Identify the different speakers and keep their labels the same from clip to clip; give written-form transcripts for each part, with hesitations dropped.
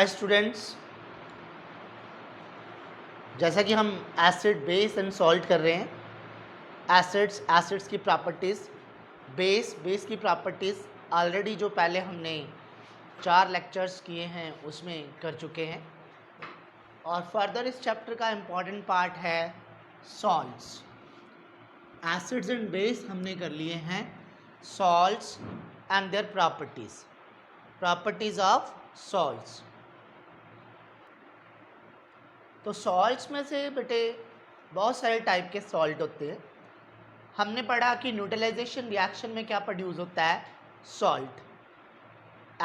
Speaker 1: Hi students, जैसा कि हम एसिड बेस एंड सॉल्ट कर रहे हैं। एसिड्स की प्रॉपर्टीज़, बेस की प्रॉपर्टीज़ ऑलरेडी जो पहले हमने 4 लेक्चर्स किए हैं उसमें कर चुके हैं। और फर्दर इस चैप्टर का इम्पॉर्टेंट पार्ट है सॉल्ट्स। एसिड्स एंड बेस हमने कर लिए हैं, salts and their properties of salts. तो सॉल्ट्स में से बेटे बहुत सारे टाइप के सॉल्ट होते हैं। हमने पढ़ा कि न्यूट्रलाइजेशन रिएक्शन में क्या प्रोड्यूस होता है, salt.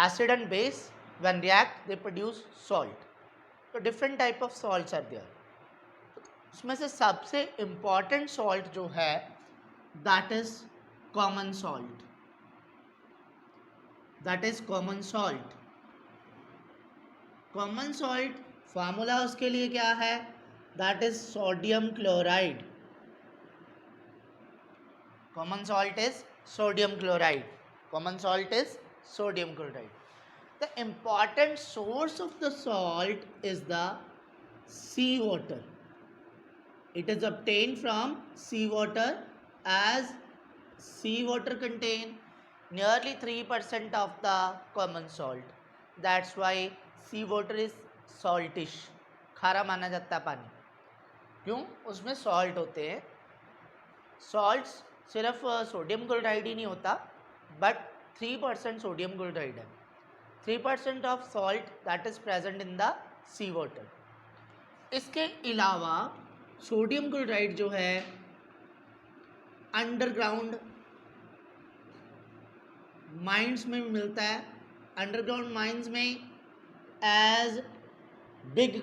Speaker 1: Acid and base when react they produce salt. तो different type of salts are there. उसमें से सबसे इम्पॉर्टेंट सॉल्ट जो है that is common salt. Common salt formula उसके लिए क्या है, that is sodium chloride. Common salt is sodium chloride. The important source of the salt is the seawater. It is obtained from seawater, as seawater contain nearly 3% of the common salt. That's why seawater is saltish. खारा माना जाता है पानी, क्यों? उसमें salt होते हैं। Salts सिर्फ सोडियम क्लोराइड ही नहीं होता, बट 3% सोडियम क्लोराइड है। 3% of salt that is present in the sea water. इसके अलावा सोडियम क्लोराइड जो है अंडरग्राउंड माइंस में भी मिलता है। अंडरग्राउंड माइंस में एज बिग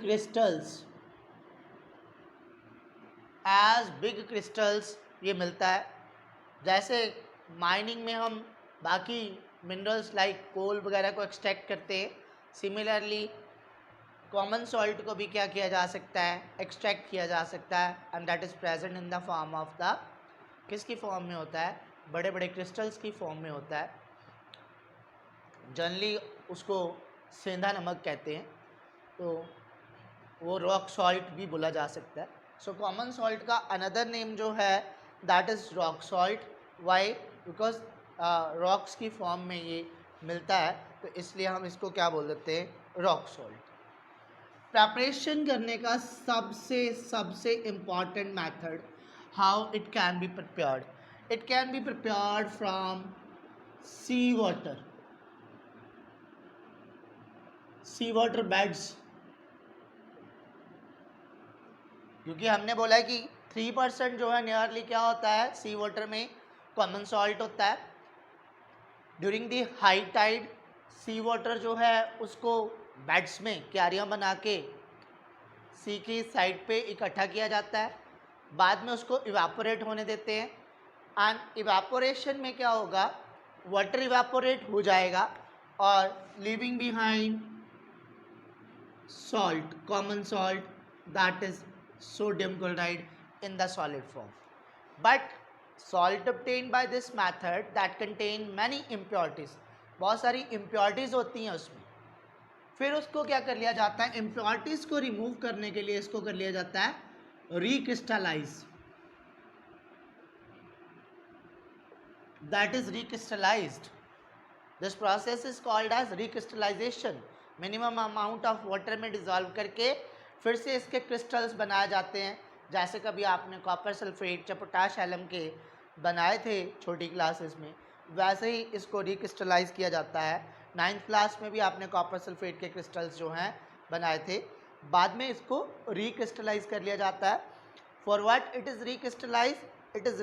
Speaker 1: क्रिस्टल्स ये मिलता है। जैसे माइनिंग में हम बाकी मिनरल्स लाइक कोल वगैरह को एक्सट्रैक्ट करते हैं, सिमिलरली कॉमन सॉल्ट को भी क्या किया जा सकता है, एक्सट्रैक्ट किया जा सकता है। And that is present in the form of the, किसकी फॉर्म में होता है, बड़े बड़े क्रिस्टल्स की फॉर्म में होता है। जनरली उसको सेंधा नमक कहते हैं, तो वो रॉक सॉल्ट भी बोला जा सकता है। सो कॉमन सॉल्ट का अनदर नेम जो है that is rock salt. Why? Because rocks की फॉर्म में ये मिलता है, तो इसलिए हम इसको क्या बोल देते हैं, रॉक सॉल्ट। प्रिपरेशन करने का सबसे important method, how it can be prepared from sea water beds. क्योंकि हमने बोला है कि 3% जो है नियरली क्या होता है, सी वाटर में कॉमन सॉल्ट होता है। During the high tide sea water जो है उसको बेड्स में क्यारियाँ बना के सी की साइड पे इकट्ठा किया जाता है। बाद में उसको इवापोरेट होने देते हैं। एंड इवापोरेशन में क्या होगा, वाटर इवापोरेट हो जाएगा और living behind salt, common salt, that is sodium chloride in the solid form. But salt obtained by this method that contain many impurities, बहुत सारी impurities होती हैं उसमें। फिर उसको क्या कर लिया जाता है, impurities को रिमूव करने के लिए इसको कर लिया जाता है recrystallize, that is recrystallized. This process is called as recrystallization. Minimum amount of water में डिज़ोल्व करके फिर से इसके क्रिस्टल्स बनाए जाते हैं। जैसे कभी आपने कॉपर सल्फेट या पोटाश एलम के बनाए थे छोटी क्लासेस में, वैसे ही इसको रिक्रिस्टलाइज किया जाता है। 9th क्लास में भी आपने कॉपर सल्फेट के क्रिस्टल्स जो हैं बनाए थे, बाद में इसको रिक्रिस्टलाइज कर लिया जाता है। For what it is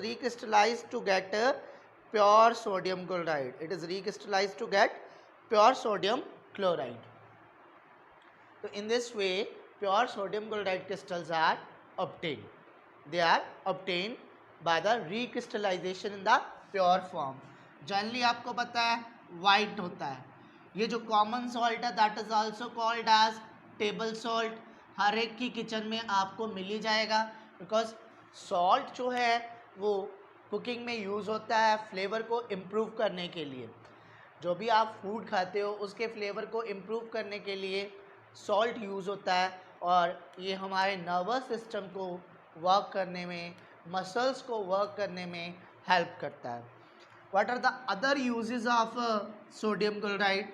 Speaker 1: recrystallize to get pure sodium chloride. So in this way pure sodium chloride crystals are obtained. They are obtained by the recrystallization in the pure form. Generally आपको पता है white होता है। ये जो common salt है that is also called as table salt। हर एक की किचन में आपको मिल ही जाएगा, because salt जो है वो कुकिंग में यूज़ होता है फ्लेवर को इम्प्रूव करने के लिए। जो भी आप फूड खाते हो उसके फ्लेवर को इम्प्रूव करने के लिए सॉल्ट यूज़ होता है और ये हमारे नर्वस सिस्टम को वर्क करने में, मसल्स को वर्क करने में हेल्प करता है. What are the other uses of sodium chloride?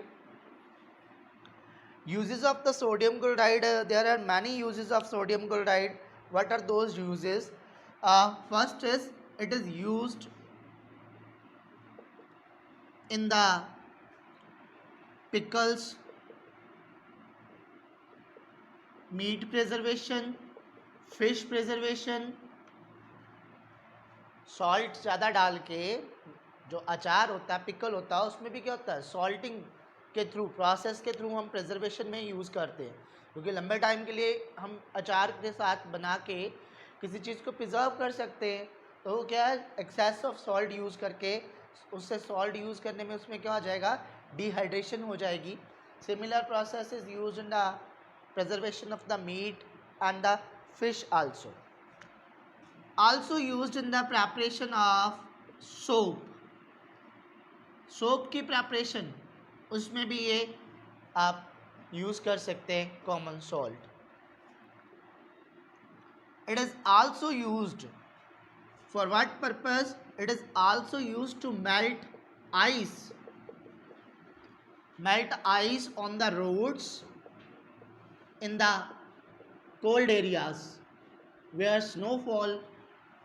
Speaker 1: Uses of the sodium chloride, there are many uses of sodium chloride. What are those uses? First is, it is used in the pickles, meat preservation, fish preservation. Salt ज़्यादा डाल के जो अचार होता है, pickle होता है, उसमें भी क्या होता है, सॉल्टिंग के थ्रू, प्रोसेस के थ्रू हम प्रिजर्वेशन में यूज़ करते हैं, क्योंकि लंबे टाइम के लिए हम अचार के साथ बना के किसी चीज़ को प्रिजर्व कर सकते हैं. तो वो क्या है, एक्सेस ऑफ सॉल्ट यूज़ करके, उससे सॉल्ट यूज़ करने में उसमें क्या हो जाएगा, डिहाइड्रेशन हो जाएगी. Similar process is use in the preservation of the meat and the fish also used in the preparation of soap. Soap की प्रिपरेशन, उसमें भी ये आप यूज़ कर सकते हैं common salt. It is also used for what purpose? It is also used to melt ice. Melt ice on the roads in the cold areas where snowfall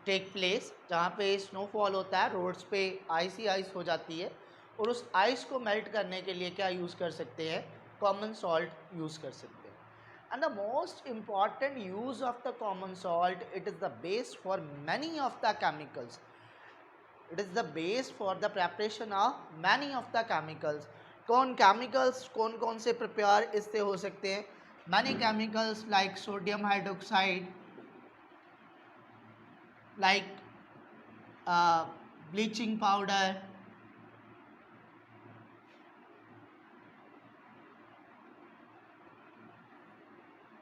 Speaker 1: take place. जहाँ पे snowfall होता है, roads पे ice ही ice हो जाती है, और उस आइस को मेल्ट करने के लिए क्या यूज़ कर सकते हैं, कॉमन सॉल्ट यूज़ कर सकते हैं. And the most important use of the common salt, it is the base for many of the chemicals. It is the base for the preparation of many of the chemicals. कौन chemicals कौन कौन से prepare इससे हो सकते हैं? Many chemicals like sodium hydroxide, like bleaching powder,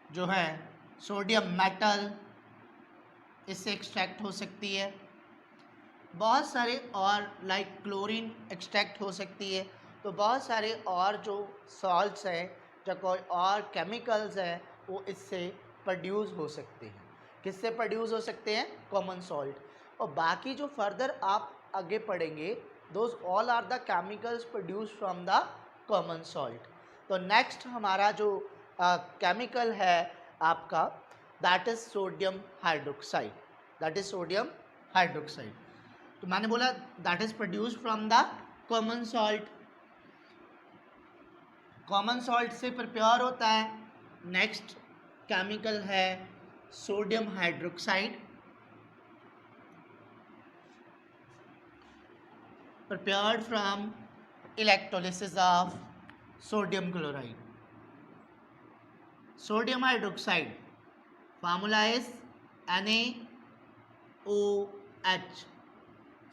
Speaker 1: जो है सोडियम मेटल, इससे एक्सट्रैक्ट हो सकती है. बहुत सारे और लाइक क्लोरीन एक्सट्रैक्ट हो सकती है. तो बहुत सारे और जो सॉल्ट्स हैं, जो कोई और केमिकल्स हैं, वो इससे प्रोड्यूस हो सकते हैं. किससे प्रोड्यूस हो सकते हैं? Common salt. और बाकी जो फर्दर आप आगे पढ़ेंगे, those all are the chemicals produce from the common salt. तो नेक्स्ट हमारा जो केमिकल है आपका, that is sodium hydroxide. That is sodium hydroxide. तो मैंने बोला that is produce from the common salt. Common salt से प्रिपेयर होता है. नेक्स्ट केमिकल है sodium hydroxide, prepared from electrolysis of sodium chloride. Sodium hydroxide formula is NaOH.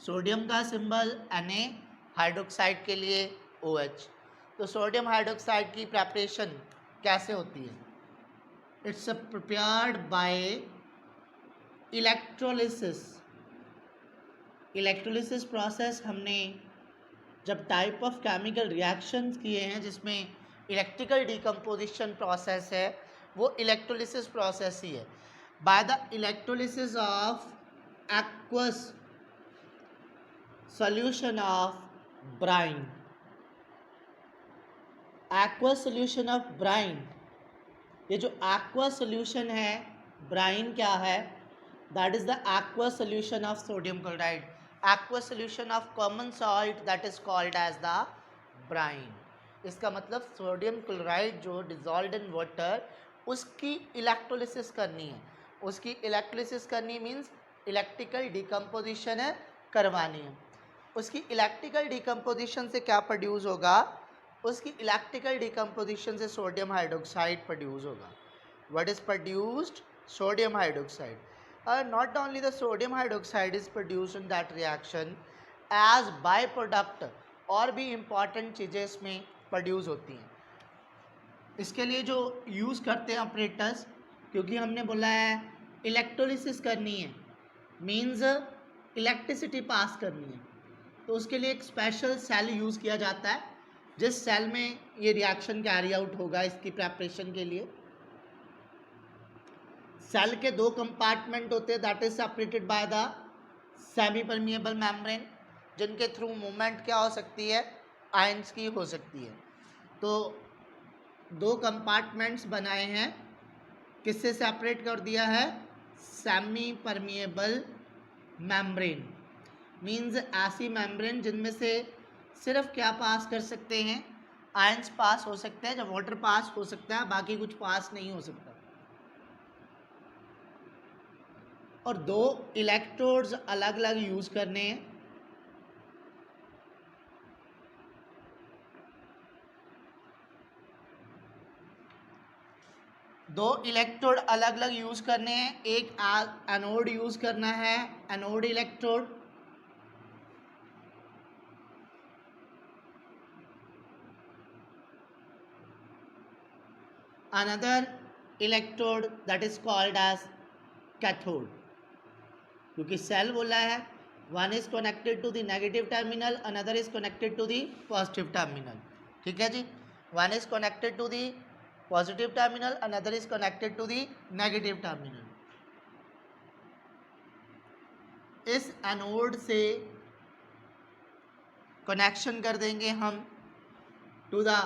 Speaker 1: Sodium का symbol Na, hydroxide के लिए OH. तो सोडियम हाइड्रोक्साइड की preparation कैसे होती है? It's prepared by electrolysis. Electrolysis process हमने जब टाइप ऑफ केमिकल रिएक्शंस किए हैं जिसमें इलेक्ट्रिकल डिकम्पोजिशन प्रोसेस है, वो इलेक्ट्रोलिसिस प्रोसेस ही है. By the electrolysis of aqueous solution of brine. Aqueous solution of brine, ये जो एक्वा सोल्यूशन है ब्राइन क्या है? That is the aqua solution of sodium chloride. Aqua solution of common salt, that is called as the brine. इसका मतलब sodium chloride जो dissolved in water, उसकी electrolysis करनी है. उसकी इलेक्ट्रोलिसिस करनी मीन्स इलेक्ट्रिकल डिकम्पोजिशन है करवानी है. उसकी इलेक्ट्रिकल डिकम्पोजिशन से क्या प्रोड्यूस होगा? उसकी इलेक्ट्रिकल डिकम्पोजिशन से सोडियम हाइड्रोक्साइड प्रोड्यूस होगा. What is produced? Sodium hydroxide. Not only the sodium hydroxide is produced in that reaction, as by product और भी इम्पॉर्टेंट चीज़ें इसमें प्रोड्यूस होती हैं. इसके लिए जो यूज़ करते हैं ऑपरेटर्स, क्योंकि हमने बोला है इलेक्ट्रोलिसिस करनी है, मीन्स इलेक्ट्रिसिटी पास करनी है, तो उसके लिए एक स्पेशल सेल यूज़ किया जाता है. जिस सेल में ये रिएक्शन कैरी आउट होगा इसकी प्रेपरेशन के लिए, सेल के दो कंपार्टमेंट होते हैं, that is separated by the semi permeable membrane, जिनके थ्रू मूवमेंट क्या हो सकती है, आयंस की हो सकती है। तो दो कंपार्टमेंट्स बनाए हैं, किससे सेपरेट कर दिया है, सेमी परमिएबल मेम्ब्रेन, मीन्स ऐसी मेम्ब्रेन जिनमें से सिर्फ क्या पास कर सकते हैं, आयंस पास हो सकते हैं, जब वाटर पास हो सकता है, बाकी कुछ पास नहीं हो सकता। और दो इलेक्ट्रोड्स अलग अलग यूज करने हैं, दो इलेक्ट्रोड अलग अलग यूज करने हैं। एक एनोड यूज करना है, anode electrode, another electrode that is called as cathode, क्योंकि सेल बोला है one is connected to the negative terminal, another is connected to the positive terminal. ठीक है जी, one is connected to the positive terminal, another is connected to the negative terminal. इस anode से connection कर देंगे हम to the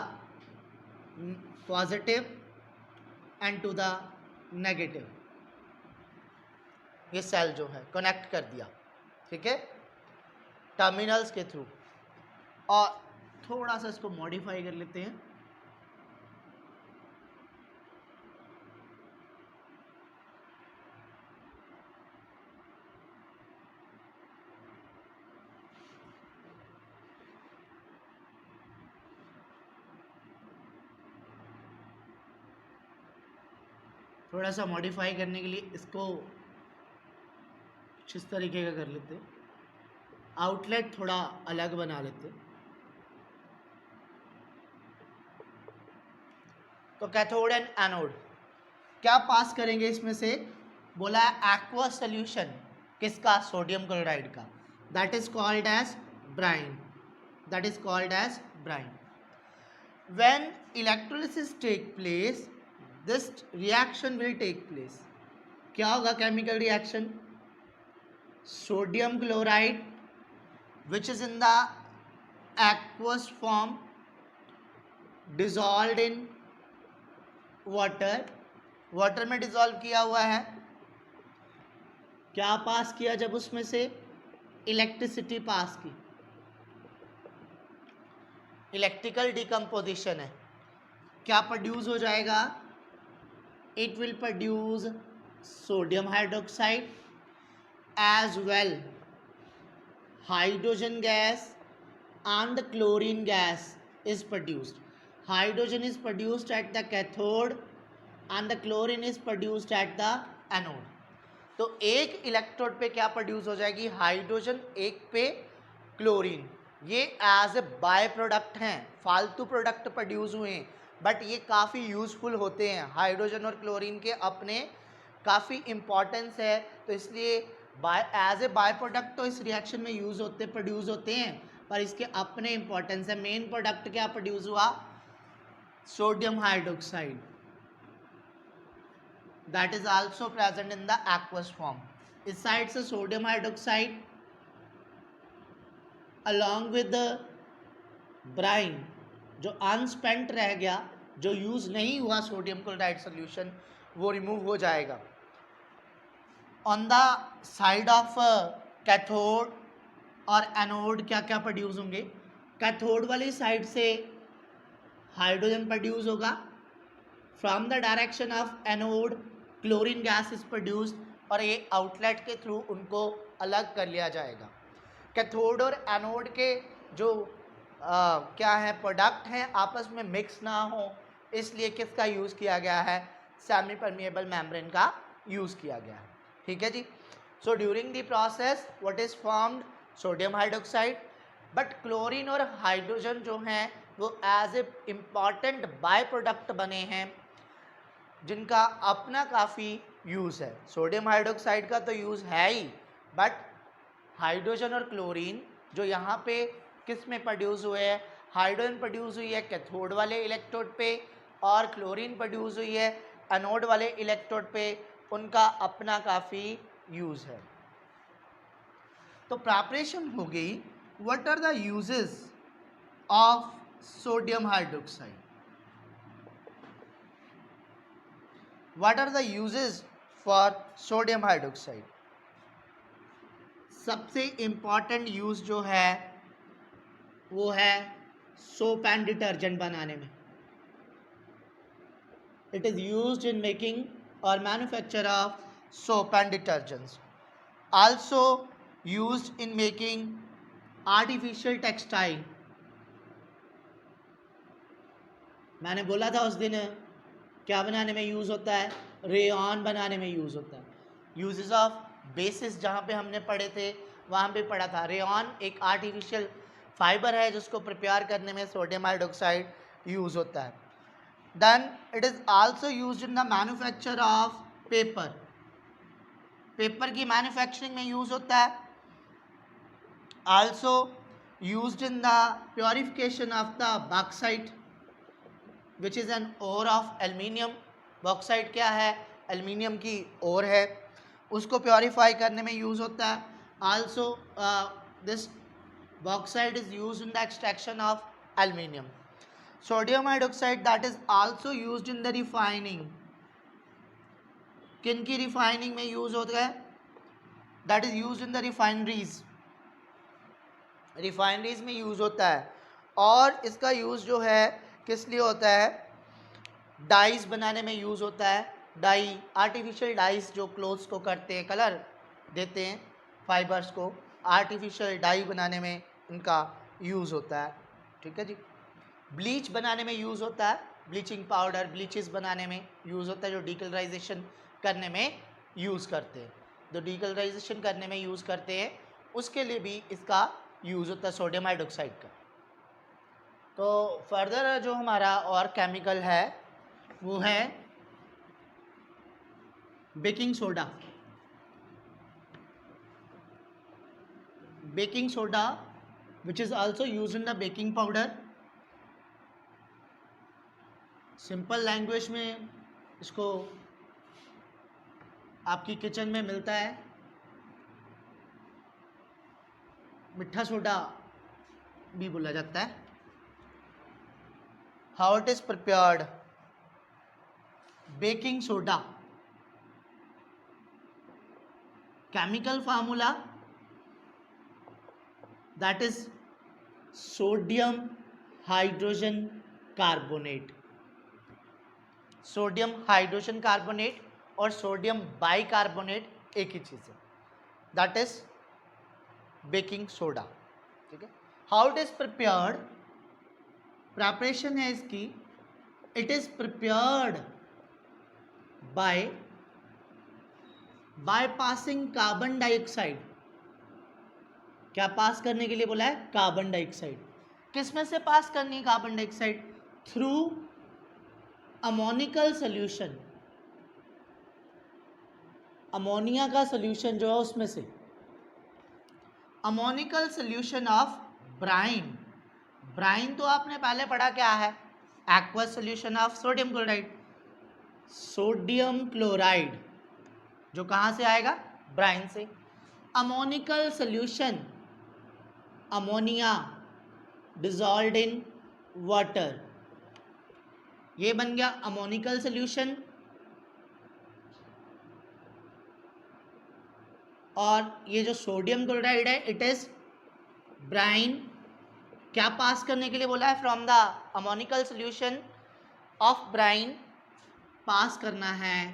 Speaker 1: positive and to the negative, ये cell जो है कनेक्ट कर दिया, ठीक है, टर्मिनल्स के थ्रू। और थोड़ा सा इसको मॉडिफाई कर लेते हैं, थोड़ा सा मॉडिफाई करने के लिए इसको कुछ इस तरीके का कर लेते हैं, आउटलेट थोड़ा अलग बना लेते हैं। तो कैथोड एंड एनोड क्या पास करेंगे इसमें से, बोला है एक्वा सोल्यूशन, किसका, सोडियम क्लोराइड का, that is called as brine, that is called as brine. When electrolysis take place, this reaction will take place. क्या होगा chemical reaction, sodium chloride which is in the aqueous form dissolved in water, water में dissolve किया हुआ है, क्या पास किया, जब उसमें से इलेक्ट्रिसिटी पास की, इलेक्ट्रिकल डिकम्पोजिशन है, क्या प्रोड्यूस हो जाएगा, it will produce sodium hydroxide as well hydrogen gas and the chlorine gas is produced. Hydrogen is produced at the cathode and the chlorine is produced at the anode. तो एक electrode पे क्या produce हो जाएगी, hydrogen, एक पे chlorine. ये as a by product हैं, फालतू प्रोडक्ट प्रोड्यूस हुए हैं, बट ये काफ़ी यूजफुल होते हैं। हाइड्रोजन और क्लोरीन के अपने काफ़ी इम्पॉर्टेंस है, तो इसलिए एज ए बाय प्रोडक्ट तो इस रिएक्शन में यूज होते, प्रोड्यूस होते हैं, पर इसके अपने इंपॉर्टेंस है। मेन प्रोडक्ट क्या प्रोड्यूस हुआ, sodium hydroxide, that is also present in the aqueous form. इस साइड से sodium hydroxide along with brine, जो अनस्पेंट रह गया, जो यूज नहीं हुआ सोडियम क्लोराइड सोल्यूशन, वो रिमूव हो जाएगा। On the side of cathode और एनोड क्या क्या प्रोड्यूस होंगे, कैथोड वाली साइड से हाइड्रोजन प्रोड्यूस होगा, from the direction of anode chlorine gas is produced, और ये आउटलेट के थ्रू उनको अलग कर लिया जाएगा। कैथोड और एनोड के जो क्या है प्रोडक्ट हैं आपस में मिक्स ना हो, इसलिए किसका यूज़ किया गया है, सेमी परमिएबल मेम्ब्रेन का यूज़ किया गया है। ठीक है जी। So during the process what is formed, sodium hydroxide, but chlorine और हाइड्रोजन जो हैं वो as a important byproduct बने हैं, जिनका अपना काफ़ी यूज़ है। सोडियम हाइड्रोक्साइड का तो यूज़ है ही, बट हाइड्रोजन और क्लोरीन जो यहाँ पे किस में प्रोड्यूस हुए हैं, हाइड्रोजन प्रोड्यूस हुई है कैथोड वाले इलेक्ट्रोड पे और क्लोरीन प्रोड्यूस हुई है एनोड वाले इलेक्ट्रोड पे, उनका अपना काफ़ी यूज़ है। तो प्रिपरेशन हो गई। What are the uses of sodium hydroxide? What are the uses for sodium hydroxide? सबसे इम्पॉर्टेंट यूज जो है वो है सोप एंड डिटर्जेंट बनाने में। It is used in making और manufacture of soap and detergents, also used in making artificial textile. मैंने बोला था उस दिन क्या बनाने में यूज होता है, रेयॉन बनाने में यूज होता है। यूजेस ऑफ बेसिस जहाँ पे हमने पढ़े थे वहाँ पे पढ़ा था। रेयॉन एक आर्टिफिशियल फाइबर है जिसको प्रिपेयर करने में सोडियम हाइड्रोक्साइड यूज होता है। Then it is also used in the manufacture of paper. Paper की मैन्युफैक्चरिंग में यूज होता है। Also used in the purification of the bauxite which is an ore of aluminium. Bauxite क्या है? Aluminium की ओर है, उसको प्योरीफाई करने में यूज़ होता है। Also this bauxite is used in the extraction of aluminium. Sodium hydroxide that is also used in the refining. किन की रिफाइनिंग में यूज होता है? That is use in the refineries. Refineries में यूज होता है और इसका यूज जो है किस लिए होता है? डाइज बनाने में यूज होता है। डाई, आर्टिफिशियल डाइज जो क्लोथ्स को करते हैं, कलर देते हैं फाइबर्स को, आर्टिफिशियल डाई बनाने में इनका यूज़ होता है। ठीक है जी। ब्लीच बनाने में यूज़ होता है, ब्लीचिंग पाउडर, ब्लीचेस बनाने में यूज़ होता है, जो डीकलराइजेशन करने में यूज़ करते हैं। जो डीकलराइजेशन करने में यूज़ करते हैं उसके लिए भी इसका यूज़ होता है सोडियम हाइड्रोक्साइड का। तो फर्दर जो हमारा और केमिकल है वो है baking soda. Baking soda which is also used in the baking powder। Simple language में इसको आपकी किचन में मिलता है। मिठा सोडा भी बोला जाता है। How it is prepared? Baking soda chemical formula that is sodium hydrogen carbonate। Sodium hydrogen carbonate और सोडियम बाइकार्बोनेट एक ही चीज़ है, दैट इज बेकिंग सोडा। ठीक है। How it is prepared? Preparation है इसकी, it is prepared by passing carbon dioxide. क्या pass करने के लिए बोला है? Carbon dioxide. किस में से पास करनी है carbon dioxide? Through ammoniacal solution. Ammonia का सोल्यूशन जो है उसमें से, ammoniacal solution of brine. Brine तो आपने पहले पढ़ा क्या है? Aqueous solution of sodium chloride. Sodium chloride जो कहाँ से आएगा? ब्राइन से। Ammoniacal solution, ammonia dissolved in water, ये बन गया अमोनिकल सोल्यूशन। और ये जो सोडियम क्लोराइड है इट इज ब्राइन। क्या पास करने के लिए बोला है? From the ammoniacal solution of brine pass करना है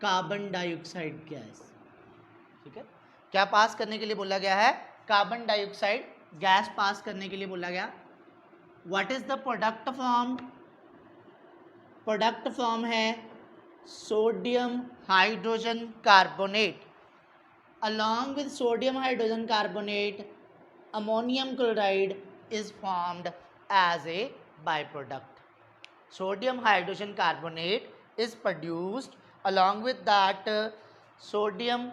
Speaker 1: कार्बन डाइऑक्साइड गैस। ठीक है। क्या पास करने के लिए बोला गया है? कार्बन डाइऑक्साइड गैस पास करने के लिए बोला गया। What is the product form? Product form है sodium hydrogen carbonate. along with sodium hydrogen carbonate, ammonium chloride is formed as a byproduct. Sodium hydrogen carbonate is produced along with that sodium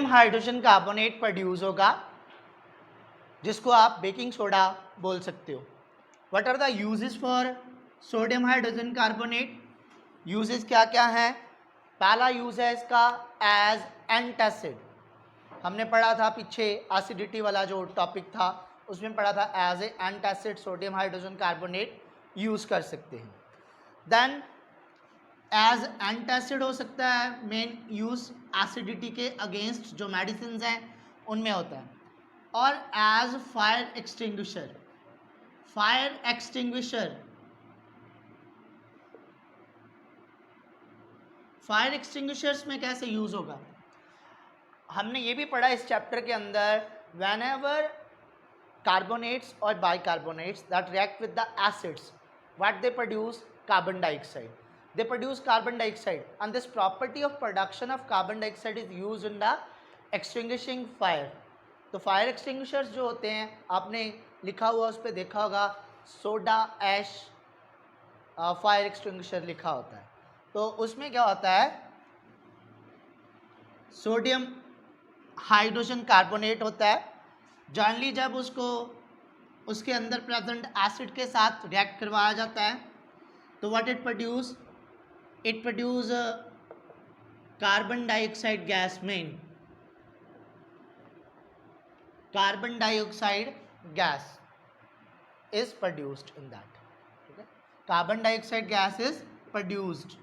Speaker 1: hydrogen carbonate produce होगा जिसको आप baking soda बोल सकते हो। What are the uses for sodium hydrogen carbonate? Uses क्या क्या हैं? पहला यूज है इसका एज एंटासिड। हमने पढ़ा था पीछे एसिडिटी वाला जो टॉपिक था उसमें पढ़ा था as a antacid sodium hydrogen carbonate use कर सकते हैं। देन एज एंटासिड हो सकता है, मेन यूज एसिडिटी के अगेंस्ट जो मेडिसिन हैं उनमें होता है। और as fire extinguisher, fire extinguisher, fire extinguishers में कैसे यूज होगा? हमने ये भी पढ़ा इस चैप्टर के अंदर, वेन एवर कार्बोनेट्स और bicarbonates that react with the acids, what they produce? Carbon dioxide. They produce carbon dioxide, and this property of production of carbon dioxide is used in the extinguishing fire. तो fire extinguishers जो होते हैं, आपने लिखा हुआ उस पर देखा होगा सोडा ऐश फायर एक्सटिंग्विशर लिखा होता है। तो उसमें क्या होता है, सोडियम हाइड्रोजन कार्बोनेट होता है। जनरली जब उसको उसके अंदर प्रेजेंट एसिड के साथ रिएक्ट करवाया जाता है तो what it produce? It produce carbon dioxide gas main. Carbon dioxide gas is produced in that. Okay? Carbon dioxide gas is produced.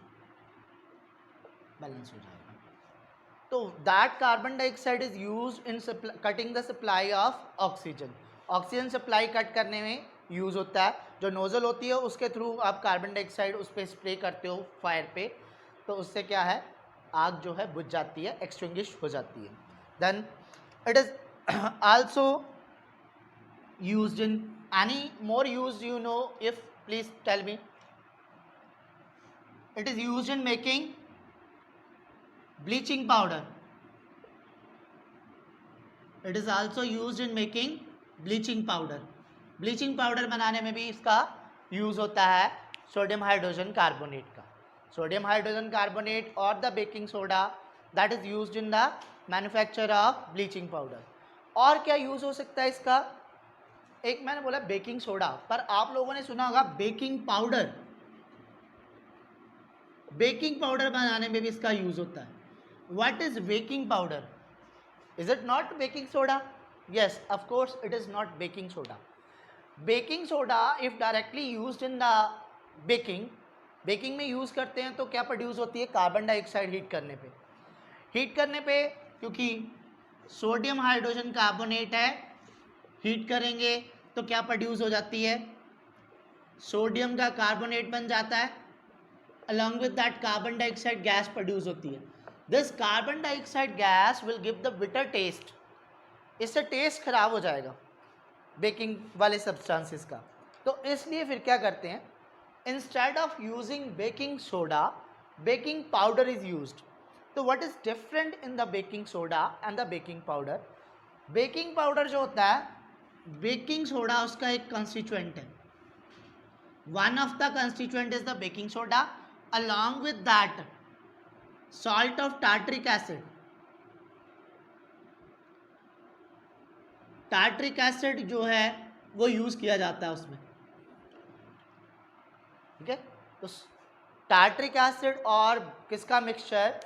Speaker 1: Balance हो जाएगा. तो that carbon dioxide is used in cutting the supply of oxygen. Oxygen supply cut करने में use होता है। जो nozzle होती है उसके थ्रू आप कार्बन डाइऑक्साइड उस पर स्प्रे करते हो फायर पे, तो उससे क्या है, आग जो है बुझ जाती है, एक्सटिंग्विश हो जाती है। Then it is also used in any more use you know, if please tell me. It is used in making bleaching powder. It is also used in making bleaching powder. Bleaching powder बनाने में भी इसका use होता है sodium hydrogen carbonate का. Sodium hydrogen carbonate और the baking soda that is used in the manufacture of bleaching powder. और क्या यूज़ हो सकता है इसका? एक मैंने बोला बेकिंग सोडा, पर आप लोगों ने सुना होगा बेकिंग पाउडर. बेकिंग पाउडर बनाने में भी इसका यूज़ होता है. What is baking powder? Is it not baking soda? Yes, of course it is not baking soda. Baking soda if directly used in the baking में यूज़ करते हैं तो क्या प्रोड्यूस होती है? कार्बन डाइऑक्साइड हीट करने पे क्योंकि सोडियम हाइड्रोजन कार्बोनेट है, हीट करेंगे तो क्या प्रोड्यूस हो जाती है? सोडियम का कार्बोनेट बन जाता है, along with that carbon dioxide gas produce होती है. This carbon dioxide gas will give the bitter taste. इससे टेस्ट खराब हो जाएगा बेकिंग वाले सब्सटेंसेस का. तो इसलिए फिर क्या करते हैं, instead of using baking soda baking powder is used. तो what is different in the baking soda and the baking powder? Baking powder जो होता है, बेकिंग सोडा उसका एक कंस्टिट्यूएंट है. One of the constituent is the baking soda, along with that salt of tartaric acid. Tartaric acid जो है वो use किया जाता है उसमें. ठीक है, तो टार्ट्रिक एसिड और किसका मिक्सचर?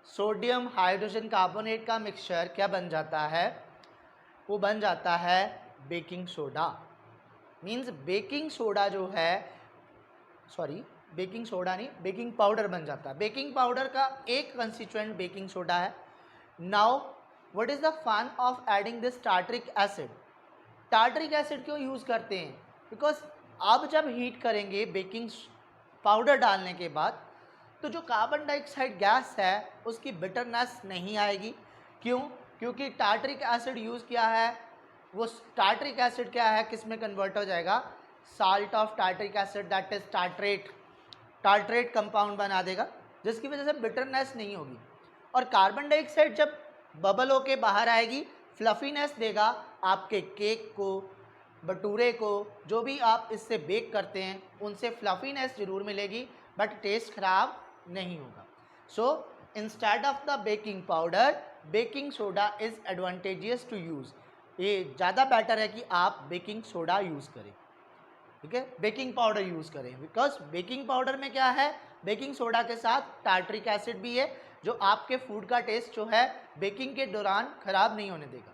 Speaker 1: सोडियम हाइड्रोजन कार्बोनेट का मिक्सचर क्या बन जाता है? वो बन जाता है baking soda. Means baking soda जो है, सॉरी बेकिंग सोडा नहीं, बेकिंग पाउडर बन जाता है. बेकिंग पाउडर का एक कंस्टिट्यूएंट बेकिंग सोडा है. Now what is the fun of adding this tartaric acid? Tartaric acid क्यों यूज़ करते हैं? बिकॉज अब जब हीट करेंगे बेकिंग पाउडर डालने के बाद, तो जो कार्बन डाइऑक्साइड गैस है उसकी बिटरनेस नहीं आएगी. क्यों? क्योंकि टार्ट्रिक एसिड यूज़ किया है. वो टार्ट्रिक एसिड क्या है, किस में कन्वर्ट हो जाएगा? Salt of tartaric acid, that is tartrate compound बना देगा, जिसकी वजह से बिटरनेस नहीं होगी. और कार्बन डाइऑक्साइड जब बबल होके बाहर आएगी, फ्लफीनेस देगा आपके केक को, भटूरे को, जो भी आप इससे बेक करते हैं उनसे फ्लफीनेस ज़रूर मिलेगी, बट टेस्ट खराब नहीं होगा. So instead of the baking powder baking soda is advantageous to use. ये ज़्यादा बेटर है कि आप बेकिंग सोडा यूज़ करें. ठीक है, बेकिंग पाउडर यूज़ करें, बिकॉज बेकिंग पाउडर में क्या है, बेकिंग सोडा के साथ टार्ट्रिक एसिड भी है जो आपके फूड का टेस्ट जो है बेकिंग के दौरान खराब नहीं होने देगा।